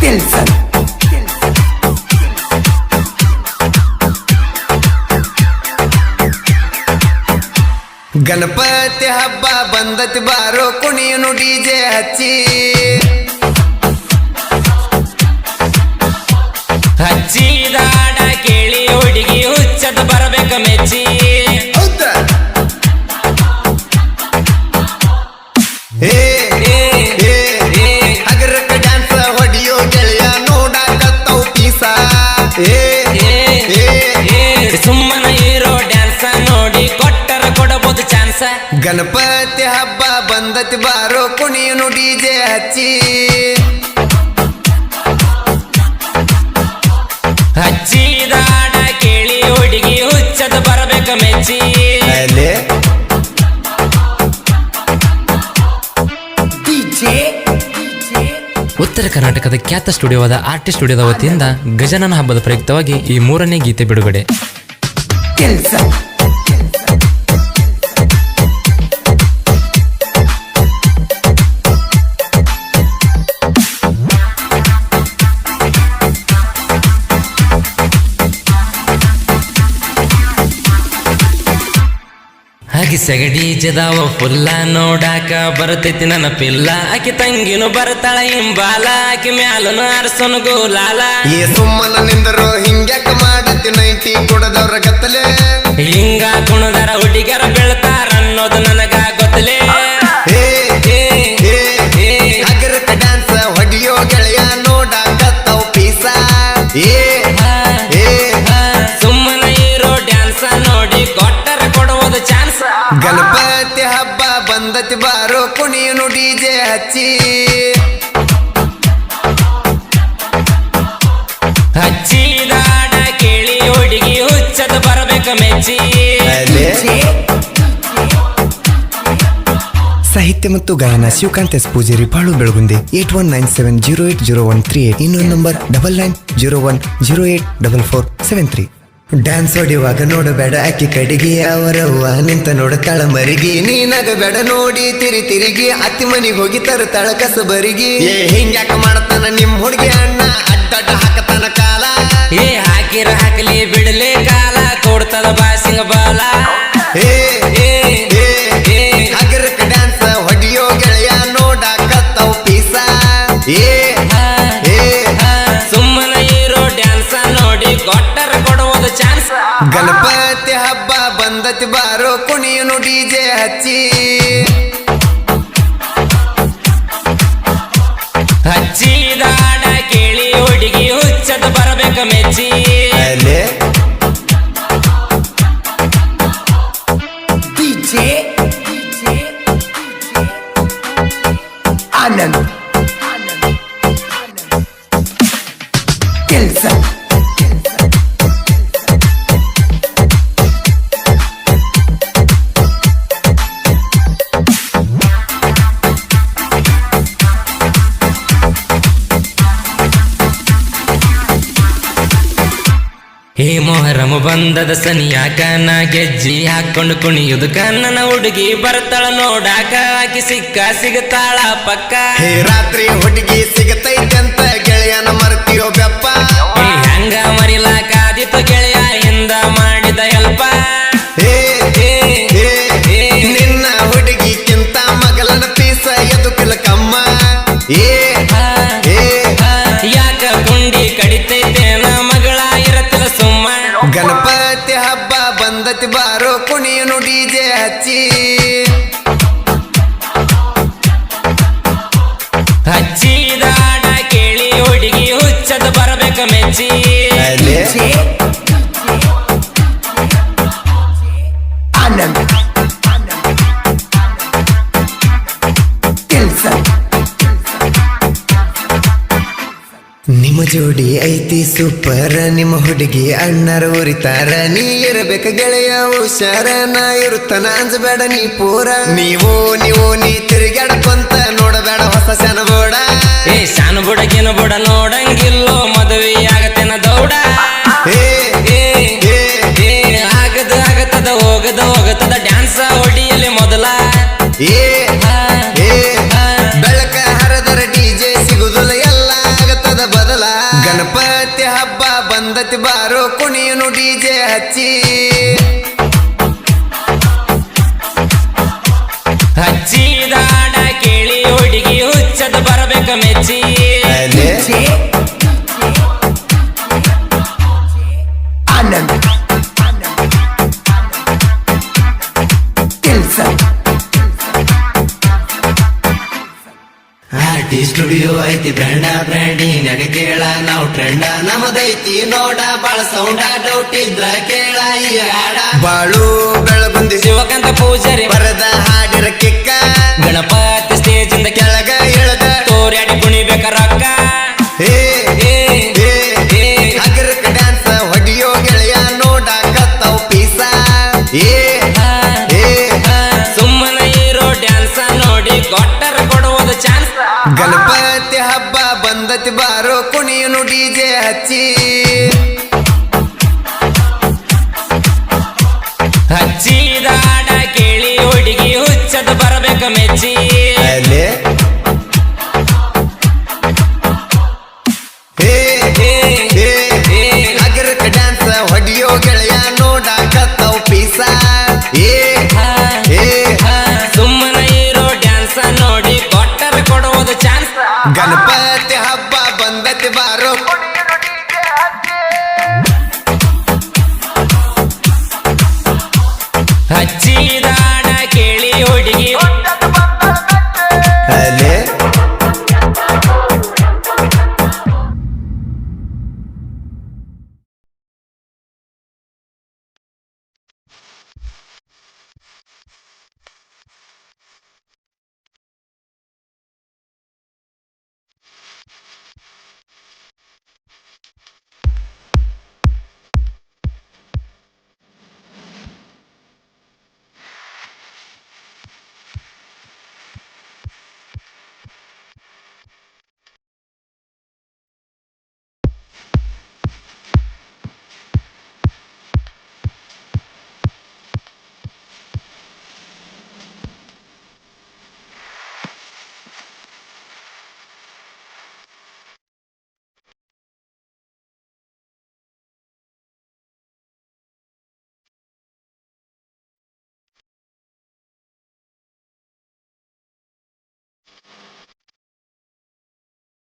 ಕೆಲ್ಸ ಗಣಪತಿ ಹಬ್ಬ ಬಂದತಿ ಬಾರೋ ಕುಣಿಯನು ಡಿಜೆ ಹಚ್ಚಿ ಹಚ್ಚಿದಾಡ ಕೇಳಿ ಹುಡುಗಿ ಹುಚ್ಚದ ಬರಬೇಕ ಮೆಚ್ಚಿ ಹಗರಕ ಡ್ಯಾನ್ಸ್ ಹೊಡಿಯೋ ಗೆಳೆಯ ನೋಡಾಕತ್ತವು ಪೀಸ ಸುಮ್ಮನ ಹೀರೋ ಡ್ಯಾನ್ಸ ನೋಡಿ ಕೊಟ್ಟರ ಕೊಡಬಹುದು ಚಾನ್ಸ ಗಣಪತಿ ಹಬ್ಬ ಬಂದತಿ ಬಾರೋ ಕುಣಿಯನು ಡಿಜೆ ಹಚ್ಚಿ ಹಚ್ಚಿದಾಡ ಕೇಳಿ ಹುಡುಗಿ ಹುಚ್ಚದ ಬರಬೇಕ ಮೆಚ್ಚಿ ಉತ್ತರ ಕರ್ನಾಟಕದ ಖ್ಯಾತ ಸ್ಟುಡಿಯೋವಾದ ಆರ್ಟಿಸ್ಟ್ ಸ್ಟುಡಿಯೋದ ವತಿಯಿಂದ ಗಜನನ ಹಬ್ಬದ ಪ್ರಯುಕ್ತವಾಗಿ ಈ 3ನೇ ಗೀತೆ ಬಿಡುಗಡೆ. ಕೆಲ್ಸ ಹಾಗೆ ಸಗಡಿ ಜದಾವ ಫುಲ್ಲ ನೋಡಾಕ ಬರ್ತೈತಿ ನನ್ನ ಪಿಲ್ಲ ಆಕಿ ತಂಗಿನು ಬರ್ತಾಳ ಹಿಂಬಾಲ ಆಕಿ ಮ್ಯಾಲನು ಅರಸನು ಗೋಲಾಲ ಸುಮ್ಮನ ನಿಂದರು ಹಿಂಗ್ಯಾಕ ಮಾಡತಿ ನೈಟಿ ಕೊಡದವ್ರ ಗತ್ತಲೆ ಹಿಂಗ ಕುಣದರ ಹುಡುಗರ ಬೆಳ್ತಾರ ಅನ್ನೋದು ನನಗ ಗೊತ್ತಲೇ ಹಗರಕ ಡ್ಯಾನ್ಸ್ ಹೊಡಿಯೋ ಗೆಳೆಯ ನೋಡಾಕತ್ತವು ಪೀಸ ಸುಮ್ಮನ ಹೀರೋ ಡ್ಯಾನ್ಸ ನೋಡಿ ಕೊಟ್ಟರ ಕೊಡುವುದು ಚಾನ್ಸ್ ಗಣಪತಿ ಹಬ್ಬ ಬಂದತಿ ಬಾರೋ ಕುಣಿಯನು ಡಿಜೆ ಹಚ್ಚಿ ಹಚ್ಚಿದಾಡ ಕೇಳಿ ಹುಡುಗಿ ಹುಚ್ಚದ ಬರಬೇಕ ಮೆಚ್ಚಿ ಸಾಹಿತ್ಯ ಮತ್ತು ಗಾಯನ ಶಿವಕಾಂತ್ ಎಸ್ ಪೂಜಾರಿ ಬಾಳು ಬೆಳಗುಂದಿ 8197080138 ಇನ್ನೊಂದು ನಂಬರ್ 9901084473. ಡ್ಯಾನ್ಸ್ ಹೊಡಿಯುವಾಗ ನೋಡಬೇಡ ಆಕಿ ಕಡಿಗೆ ಅವರವ್ವ ನಿಂತ ನೋಡತಾಳ ಮರಿಗಿ ನೀನಾಗಬೇಡ ನೋಡಿ ತಿರುಗಿ ಅತ್ತಿ ಮನಿಗೆ ಹೋಗಿ ತರತಾಳ ಕಸಬರಿಗಿ ಹಿಂಗ್ಯಾಕ ಮಾಡತಾನ ನಿಮ್ ಹುಡುಗಿ ಅಣ್ಣ ಅಡ್ಡಡ್ಡ ಹಾಕತಾನ ಕಾಲ ಹಾಕಿರ ಹಾಕಲಿ ಬಿಡಲೆ ಕಾಲ ಕೊಡ್ತದ ಬಾಸಿಂಗ ಬಾಲ ಹಗರಕ ಡ್ಯಾನ್ಸ್ ಹೊಡಿಯೋ ಗೆಳೆಯ ನೋಡಾಕತ್ತವು ಪೀಸ ಸುಮ್ಮನ ಹೀರೋ ಡ್ಯಾನ್ಸ ನೋಡಿ ಕೊಟ್ಟರ ಕೊಡುವುದು ಚಾನ್ಸ್ ಗಣಪತಿ ಹಬ್ಬ ಬಂದತಿ ಬಾರೋ ಕುಣಿಯನು ಡಿಜೆ ಹಚ್ಚಿ ಹಚ್ಚಿದಾಡ ಕೇಳಿ ಹುಡುಗಿ ಹುಚ್ಚದ ಬರಬೇಕ ಮೆಚ್ಚಿ ಆನಂದ್ ಕೆಲ್ಸ ಹೇ ಮೊಹರಮ ಬಂದದ ಸನಿಯಾಕ ನಾ ಗೆಜ್ಜಿ ಹಾಕೊಂಡು ಕುಣಿಯುದಕ ನನ್ನ ಹುಡುಗಿ ಬರ್ತಾಳ ನೋಡಾಕ ಆಕಿ ಸಿಗತಾಳ ಪಕ್ಕ ರಾತ್ರಿ ಹುಡುಗಿ ಸಿಗತೈತಂತ ಗೆಳೆಯನ ಮರ್ತಿಯೋ ಬೆಪ್ಪ ಹೆಂಗ ಮರಿಲಾಕಾದಿತ್ತು ಗೆಳೆಯ ಹಿಂದ ಮಾಡಿದ ಹೆಲ್ಪ ನಿನ್ನ ಹುಡುಗಿಕ್ಕಿಂತ ಮಗಲನ ಪೀಸ ಎದುಕಲ ಕಮ್ಮ ಯಾಕ ಗುಂಡಿ ಕಡಿತೈತೇನ ಮಗಳ ಇರತ್ತಿಲ್ಲ ಸುಮ್ಮ ಗಣಪತಿ ಹಬ್ಬ ಬಂದತಿ ಬಾರೋ ಕುಣಿಯನು ಡಿಜೆ ಹಚ್ಚಿ ಹಚ್ಚಿದಾಡ ಕೇಳಿ ಹುಡುಗಿ ಹುಚ್ಚದ ಬರಬೇಕ ಮೆಚ್ಚಿ ಆನಂದ್ ಕೆಲ್ಸ ನಿಮ್ಮ ಜೋಡಿ ಐತಿ ಸೂಪರ್ ನಿಮ್ಮ ಹುಡುಗಿ ಅಣ್ಣರ ಉರಿತಾರ ನೀ ಇರಬೇಕ ಗೆಳೆಯ ಹುಷಾರ ನಾ ಇರುತ್ತಾನ ಅಂಜಬೇಡ ನೀ ಪೂರ ನೀವು ನೀ ತಿರುಗಾಡಕೊಂತ ನೋಡಬೇಡ ಹೊಸ ಶಾನಬೋಡ ಶಾನ ಬುಡಗಿನ ಬುಡ ನೋಡಂಗಿಲ್ಲೋ ಮದುವೆ ಆಗತ್ತೇನ ದೌಡ ಆಗತದ ಹೋಗತದ ಡ್ಯಾನ್ಸ ಹೊಡಿಯಲ್ಲಿ ಮೊದಲ ಬೆಳಕ ಹರದರ ಡಿಜೆ ಸಿಗುದಿಲ್ಲ ಎಲ್ಲ ಆಗತ್ತದ ಕುಣಿಯುನು ಡಿಜೆ ಹಚ್ಚಿ ಹಚ್ಚಿದಾಡ ಕೇಳಿ ಹುಡುಗಿ ಹುಚ್ಚದ ಬರಬೇಕ ಮೆಚ್ಚಿ ಅಲೆ ಆನಂದ್ ಕೆಲ್ಸ ಆರ್ಟಿ ಸ್ಟುಡಿಯೋ ಐತಿ ಬ್ರ್ಯಾಂಡಿಂಗ್ ಕೇಳ ನಾವು ಟ್ರೆಂಡ ನಮದೈತಿ ನೋಡ ಬಾಳ ಸೌಂಡ ಡೌಟ್ ಇದ್ರ ಕೇಳ ಈ ಹಾಡ ಬಾಳು ಬೆಳಗುಂದಿ ಶಿವಕಾಂತ ಪೂಜಾರಿ ಬರದ ಹಾಡಿರ ಕಿಕ್ಕ ಗಣಪತಿ ಸ್ಟೇಜ್ ಇಂದ ಕೆಳಗ ಇಳದ ತೋರ್ಯಾಡಿ ಕುಣಿಬೇಕ ರೊಕ್ಕ ಏ ಹಗರಕ ಡ್ಯಾನ್ಸ್ ಹೊಡಿಯೋ ಗೆಳೆಯ ನೋಡಾಕತ್ತಾವ್ ಪೀಸ ಸುಮ್ಮನ ಇರೋ ಡ್ಯಾನ್ಸ ನೋಡಿ ಕೊಟ್ಟರ ಕೊಡುವುದು ಚಾನ್ಸ್ ಗಣಪತಿ ಹಬ್ಬ ಬಂದತಿ ಬಾರೋ ಕುಣಿಯುನು ಡಿಜೆ ಹಚ್ಚಿ ಹಚ್ಚಿದಾಡ ಕೇಳಿ ಹುಡುಗಿ ಹುಚ್ಚದ ಬರಬೇಕ ಮೆಚ್ಚಿ ಅಲೆ ಹಗರಕ ಡ್ಯಾನ್ಸ್ ಹೊಡಿಯೋ ಗೆಳೆಯ ನೋಡಾಕತ್ತಾವ್ ಪೀಸ ಸುಮ್ಮನ ಇರೋ ಡ್ಯಾನ್ಸ ನೋಡಿ ಕೊಟ್ಟರ ಕೊಡುವುದು ಚಾನ್ಸ್ ಗಣಪತಿ ಹಬ್ಬ ಬಂದತಿ ಬಾರೋ